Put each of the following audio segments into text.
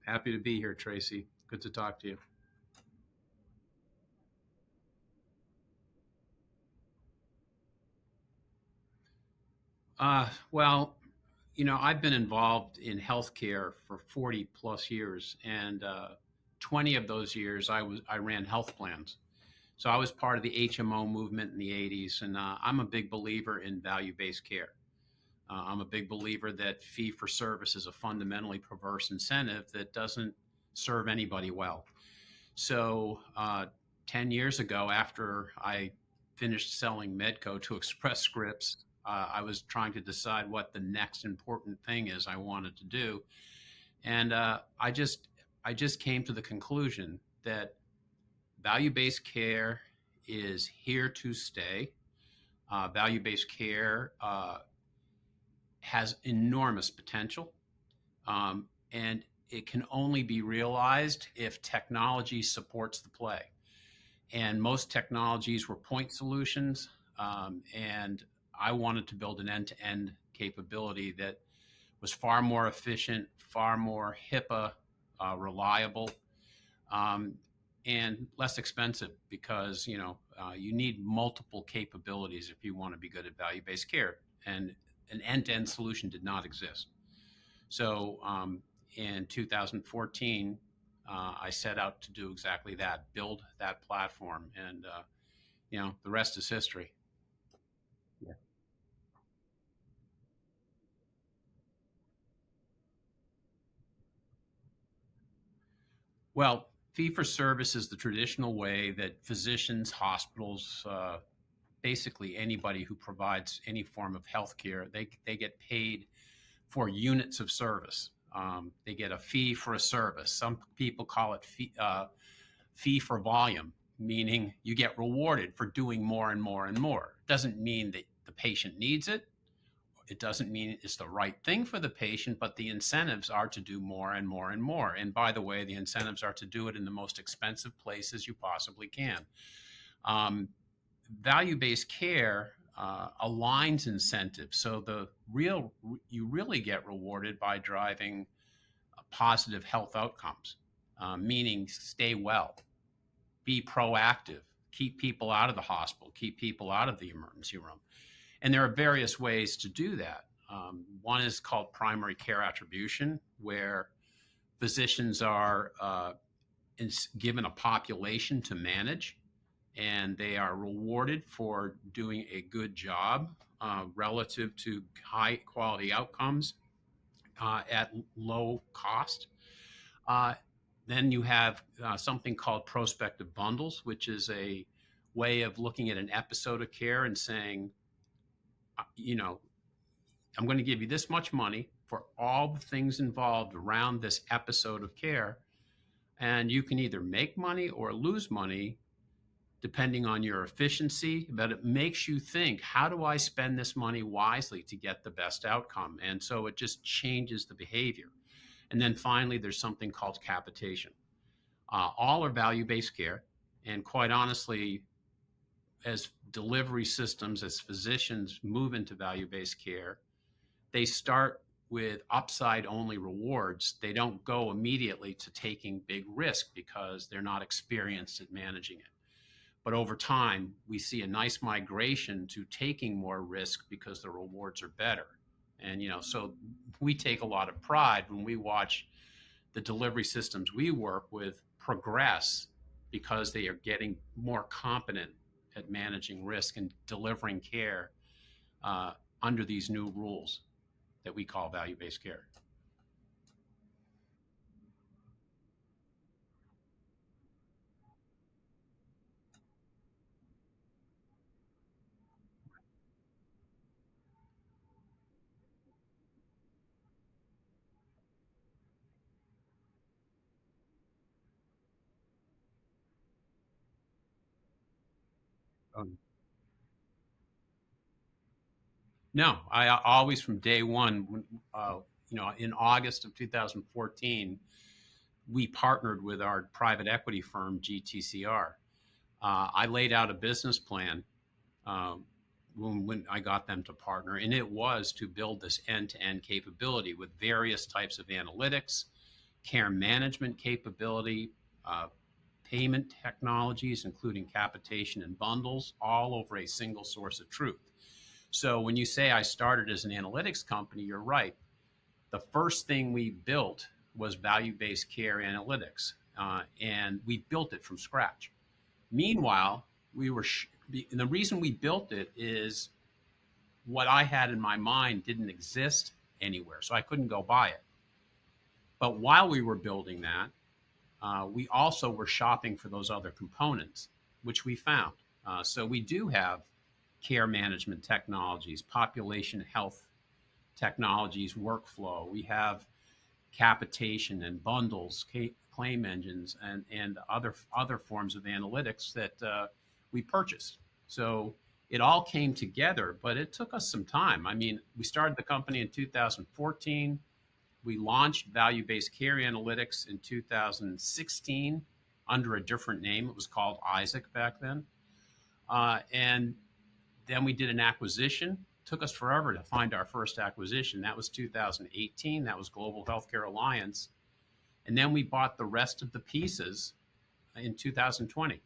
Happy to be here, Tracy. Good to talk to you. Well, I've been involved in healthcare for 40 plus years, and 20 of those years I ran health plans. So I was part of the HMO movement in the 80s, and I'm a big believer in value-based care. I'm a big believer that fee for service is a fundamentally perverse incentive that doesn't serve anybody well. So 10 years ago, after I finished selling Medco to Express Scripts, I was trying to decide what the next important thing is I wanted to do. And I just came to the conclusion that value-based care is here to stay. Value-based care has enormous potential, and it can only be realized if technology supports the play. And most technologies were point solutions. And I wanted to build an end-to-end capability that was far more efficient, far more HIPAA reliable, um, and less expensive because you need multiple capabilities if you want to be good at value-based care. And an end-to-end solution did not exist. So in 2014, I set out to do exactly that, build that platform, and the rest is history. Yeah. Well, fee for service is the traditional way that physicians, hospitals, basically anybody who provides any form of healthcare, they get paid for units of service. They get a fee for a service. Some people call it fee for volume, meaning you get rewarded for doing more and more and more. It doesn't mean that the patient needs it. It doesn't mean it's the right thing for the patient, but the incentives are to do more and more and more. And by the way, the incentives are to do it in the most expensive places you possibly can. Um, Value-based care aligns incentives, so you really get rewarded by driving positive health outcomes, meaning stay well, be proactive, keep people out of the hospital, keep people out of the emergency room. And there are various ways to do that. One is called primary care attribution, where physicians are given a population to manage, and they are rewarded for doing a good job relative to high quality outcomes at low cost. Uh, then you have something called prospective bundles, which is a way of looking at an episode of care and saying, you know, I'm going to give you this much money for all the things involved around this episode of care. And you can either make money or lose money depending on your efficiency, but it makes you think, how do I spend this money wisely to get the best outcome? And so it just changes the behavior. And then finally, there's something called capitation. All are value based care. And quite honestly, as delivery systems, as physicians move into value based care, they start with upside only rewards. They don't go immediately to taking big risk because they're not experienced at managing it. But over time, we see a nice migration to taking more risk because the rewards are better. And so we take a lot of pride when we watch the delivery systems we work with progress because they are getting more competent at managing risk and delivering care uh, under these new rules that we call value-based care. Um, no, I always from day one, in August of 2014, we partnered with our private equity firm, GTCR. I laid out a business plan um, when I got them to partner, and it was to build this end to end capability with various types of analytics, care management capability, uh, payment technologies, including capitation and bundles, all over a single source of truth. So when you say I started as an analytics company, you're right. The first thing we built was value-based care analytics, and we built it from scratch. Meanwhile, we were, and the reason we built it is what I had in my mind didn't exist anywhere, so I couldn't go buy it. But while we were building that, we also were shopping for those other components, which we found. So we do have care management technologies, population health technologies, workflow. We have capitation and bundles, claim engines, and other forms of analytics that we purchased. So it all came together, but it took us some time. I mean, we started the company in 2014. We launched value-based care analytics in 2016 under a different name. It was called Isaac back then. And then we did an acquisition. Took us forever to find our first acquisition. That was 2018. That was Global Healthcare Alliance. And then we bought the rest of the pieces in 2020.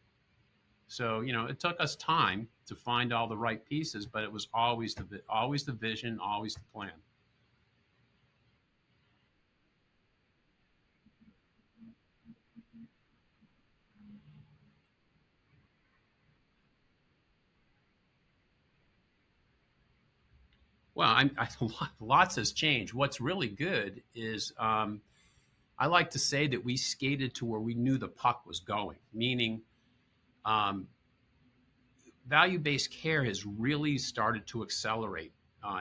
So, it took us time to find all the right pieces, but it was always the vision, always the plan. Well, lots has changed. What's really good is I like to say that we skated to where we knew the puck was going, meaning um, value based care has really started to accelerate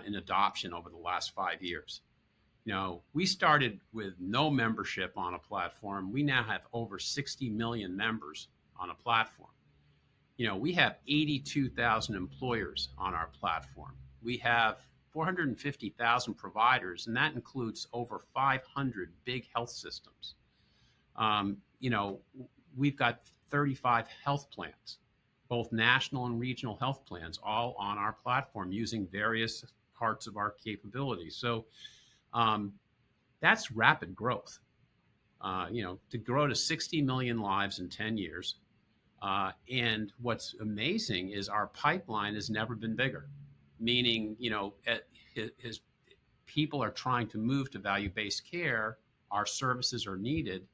in adoption over the last 5 years. We started with no membership on a platform. We now have over 60 million members on a platform. We have 82,000 employers on our platform. We have 450,000 providers, and that includes over 500 big health systems. You know, we've got 35 health plans, both national and regional health plans, all on our platform using various parts of our capabilities. So um, that's rapid growth. To grow to 60 million lives in 10 years. And what's amazing is our pipeline has never been bigger, meaning, his people are trying to move to value-based care. Our services are needed,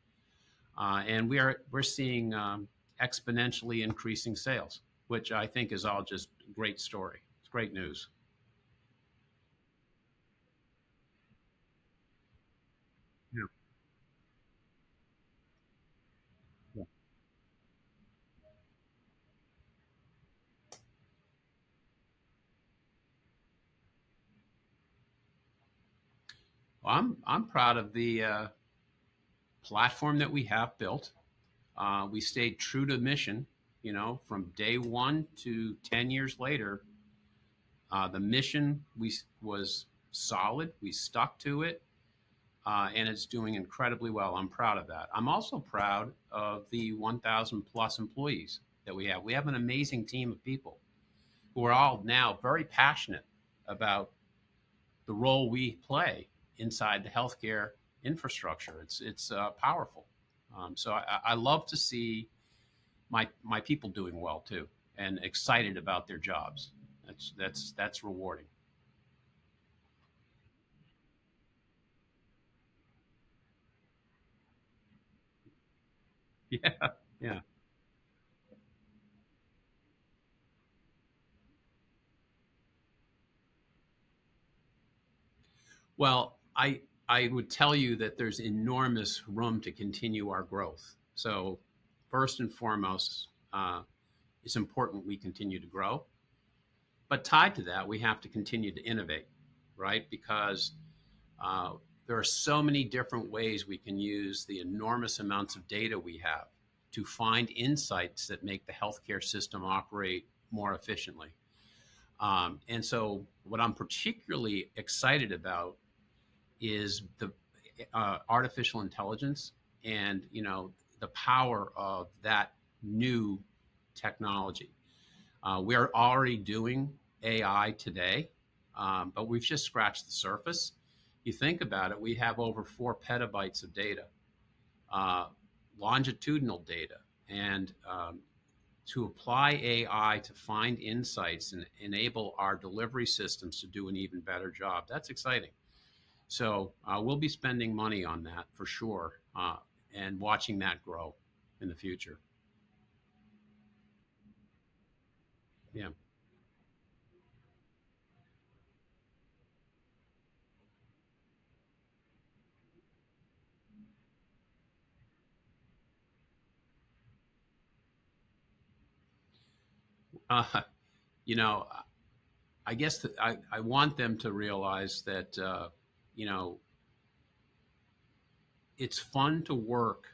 and we're seeing exponentially increasing sales, which I think is all just a great story. It's great news. Yeah. Yeah. Well, I'm proud of the platform that we have built. We stayed true to mission. From day one to 10 years later, the mission was solid. We stuck to it, and it's doing incredibly well. I'm proud of that. I'm also proud of the 1,000 plus employees that we have. We have an amazing team of people who are all now very passionate about the role we play inside the healthcare infrastructure. It's powerful. So I love to see my people doing well too, and excited about their jobs. That's rewarding. Yeah, yeah. Well, I would tell you that there's enormous room to continue our growth. So first and foremost, it's important we continue to grow. But tied to that, we have to continue to innovate, right? Because uh, there are so many different ways we can use the enormous amounts of data we have to find insights that make the healthcare system operate more efficiently. And so, what I'm particularly excited about is the artificial intelligence, and the power of that new technology. We're already doing AI today, but we've just scratched the surface. You think about it, we have over 4 petabytes of data. uh, longitudinal data, and to apply AI to find insights and enable our delivery systems to do an even better job. That's exciting. So we'll be spending money on that for sure, and watching that grow in the future. Yeah. Uh, you know, I guess that I want them to realize that, you know, it's fun to work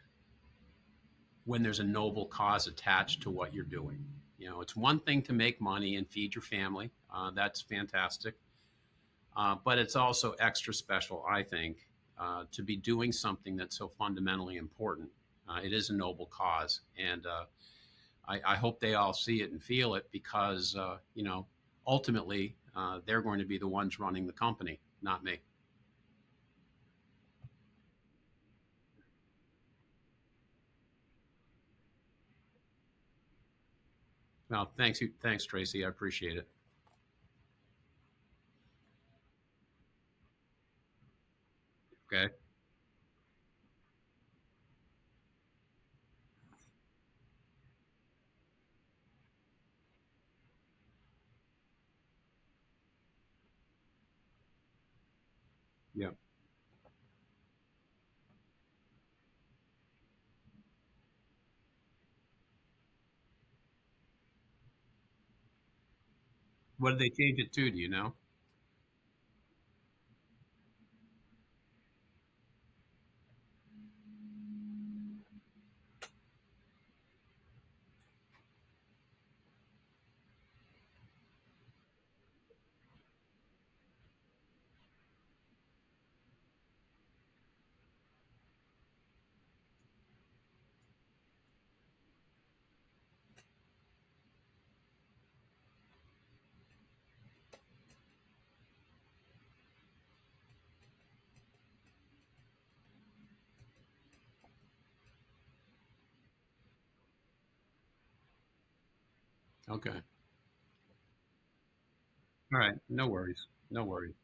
when there's a noble cause attached to what you're doing. You know, it's one thing to make money and feed your family. That's fantastic. But it's also extra special, I think, to be doing something that's so fundamentally important. It is a noble cause. And I hope they all see it and feel it because, you know, ultimately, they're going to be the ones running the company, not me. Well, thanks, you, thanks, Tracy. I appreciate it. Okay. Yeah. What did they change it to? Do you know? Okay. All right. No worries. No worries.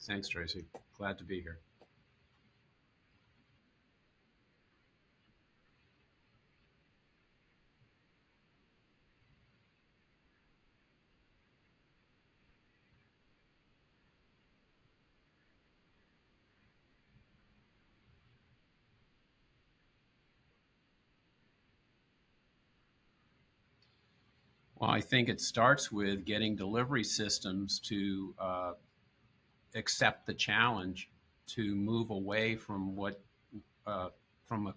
Thanks, Tracy. Glad to be here. Well, I think it starts with getting delivery systems to accept the challenge to move away from what uh, from a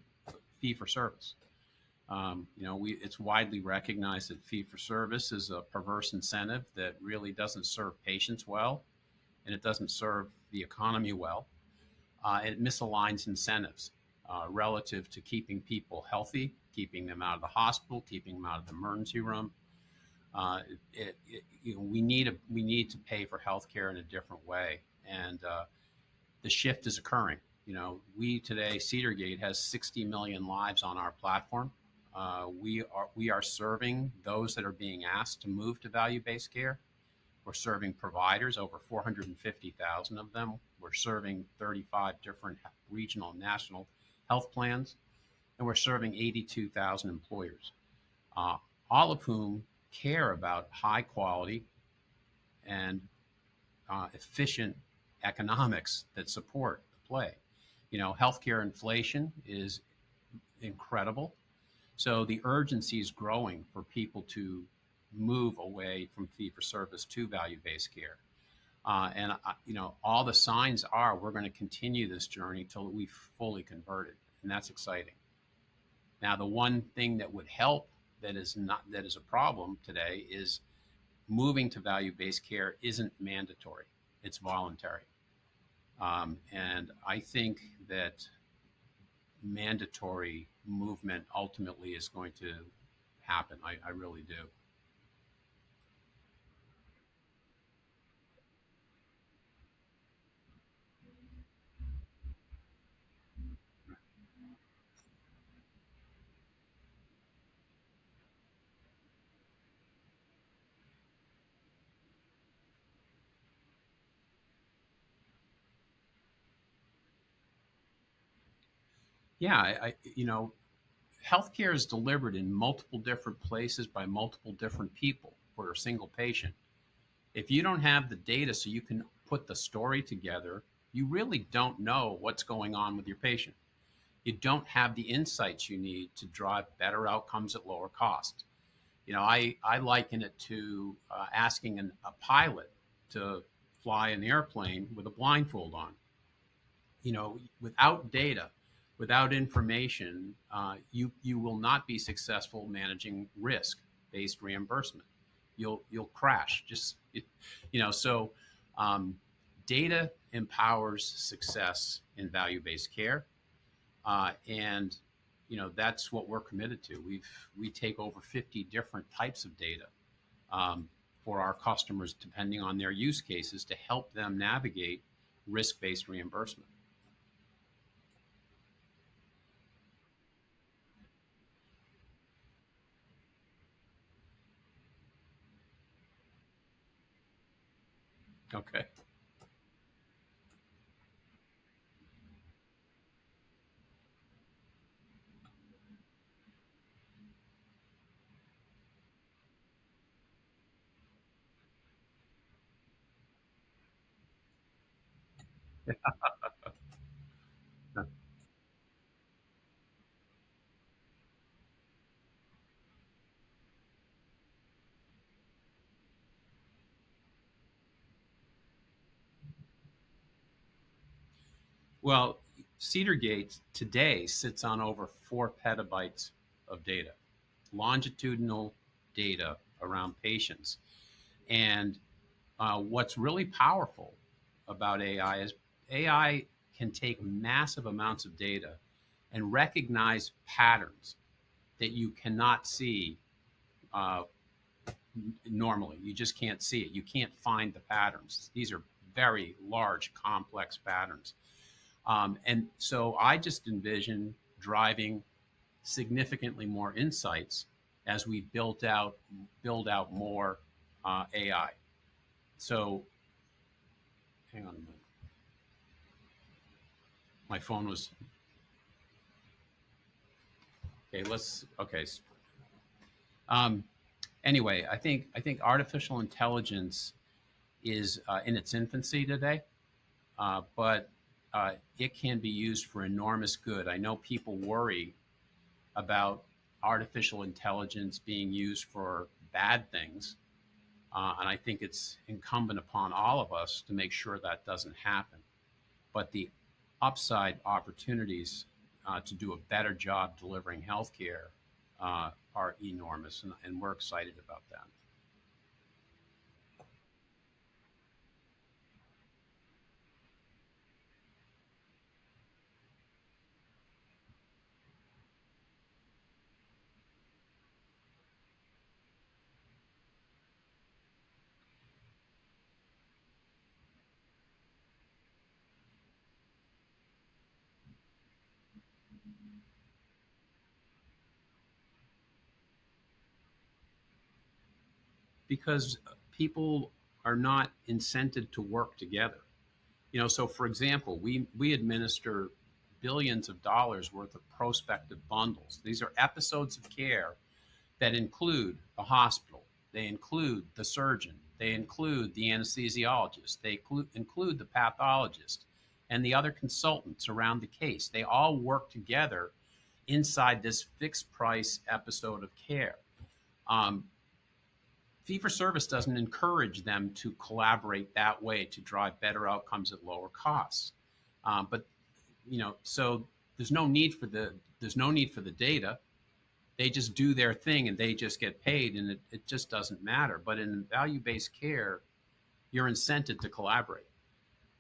fee for service. You know, it's widely recognized that fee for service is a perverse incentive that really doesn't serve patients well, and it doesn't serve the economy well. It misaligns incentives relative to keeping people healthy, keeping them out of the hospital, keeping them out of the emergency room. You know, we need to pay for healthcare in a different way, and the shift is occurring. You know, we today Cedar Gate has 60 million lives on our platform. We are serving those that are being asked to move to value based care. We're serving providers, over 450,000 of them. We're serving 35 different regional and national health plans, and we're serving 82,000 employers. Uh, all of whom care about high quality and efficient economics that support the play. Healthcare inflation is incredible. So the urgency is growing for people to move away from fee for service to value based care. And all the signs are we're going to continue this journey till we fully converted, and that's exciting. Now, the one thing that would help that is a problem today is moving to value based care isn't mandatory; it's voluntary. And I think that mandatory movement ultimately is going to happen. I really do. Yeah, healthcare is delivered in multiple different places by multiple different people for a single patient. If you don't have the data so you can put the story together, you really don't know what's going on with your patient. You don't have the insights you need to drive better outcomes at lower cost. I liken it to asking a pilot to fly an airplane with a blindfold on. Without data, without information, you will not be successful managing risk based reimbursement. You'll crash. So um, data empowers success in value based care, and that's what we're committed to. We take over 50 different types of data um, for our customers, depending on their use cases, to help them navigate risk based reimbursement. Okay. Well, Cedar Gate today sits on over 4 petabytes of data, longitudinal data around patients. And what's really powerful about AI is AI can take massive amounts of data and recognize patterns that you cannot see uh, normally. You just can't see it. You can't find the patterns. These are very large, complex patterns. And so I just envision driving significantly more insights as we build out more AI. So hang on a minute. My phone was okay. Let's okay. Um, anyway, I think artificial intelligence is in its infancy today, but it can be used for enormous good. I know people worry about artificial intelligence being used for bad things. And I think it's incumbent upon all of us to make sure that doesn't happen. But the upside opportunities to do a better job delivering healthcare are enormous, and we're excited about that. Because people are not incented to work together. So for example, we administer billions of dollars worth of prospective bundles. These are episodes of care that include the hospital, they include the surgeon, they include the anesthesiologist, they include the pathologist, and the other consultants around the case. They all work together inside this fixed price episode of care. Um, Fee for service doesn't encourage them to collaborate that way to drive better outcomes at lower costs. But so there's no need for the data. They just do their thing and they just get paid, and it just doesn't matter. But in value-based care, you're incented to collaborate.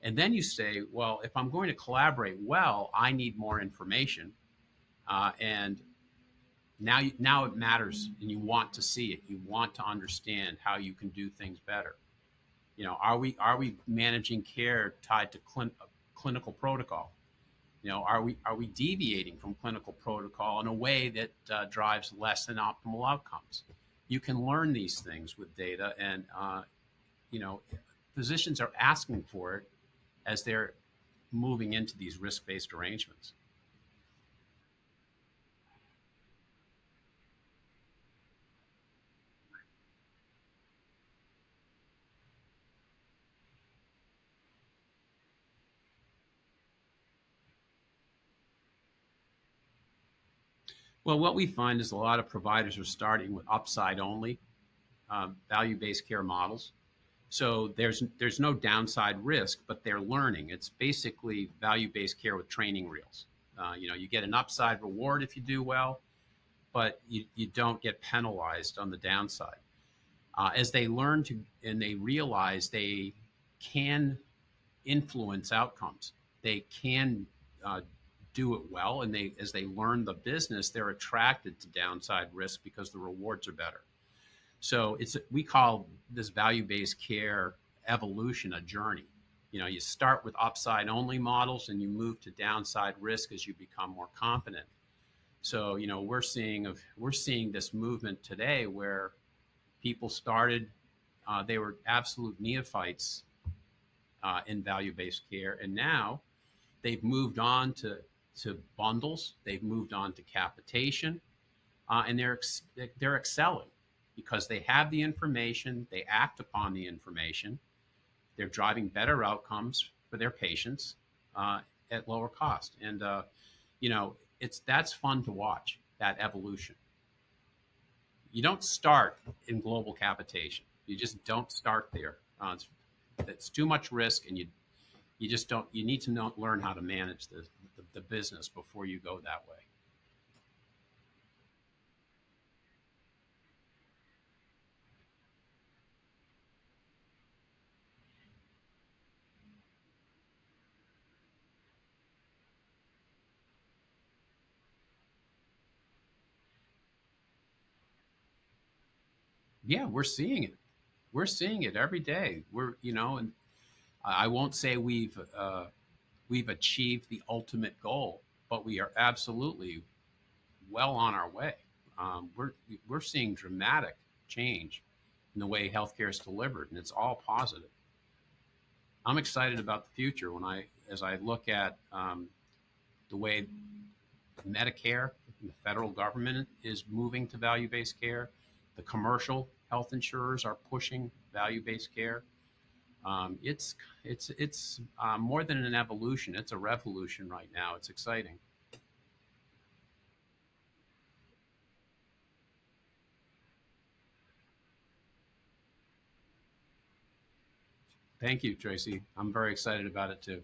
And then you say, well, if I'm going to collaborate well, I need more information. And now it matters, and you want to see it. You want to understand how you can do things better. Are we managing care tied to clinical protocol? Are we deviating from clinical protocol in a way that drives less than optimal outcomes? You can learn these things with data, and you know, physicians are asking for it as they're moving into these risk-based arrangements. Well, what we find is a lot of providers are starting with upside only value-based care models. So there's no downside risk, but they're learning. It's basically value-based care with training reels. You get an upside reward if you do well, but you don't get penalized on the downside. As they learn to and they realize they can influence outcomes, they can do it well, and as they learn the business, they're attracted to downside risk because the rewards are better. So we call this value-based care evolution a journey. You start with upside only models and you move to downside risk as you become more confident. So we're seeing this movement today where people started, they were absolute neophytes in value-based care, and now they've moved on to bundles, they've moved on to capitation, and they're excelling because they have the information, they act upon the information, they're driving better outcomes for their patients at lower cost, and that's fun to watch, that evolution. You don't start in global capitation. You just don't start there. It's too much risk, and you just don't. You need to learn how to manage the business before you go that way. Yeah, we're seeing it. We're seeing it every day. And I won't say we've achieved the ultimate goal, but we are absolutely well on our way. We're seeing dramatic change in the way healthcare is delivered, and it's all positive. I'm excited about the future as I look at the way Medicare, the federal government is moving to value-based care. The commercial health insurers are pushing value-based care. It's more than an evolution; it's a revolution right now. It's exciting. Thank you, Tracy. I'm very excited about it too.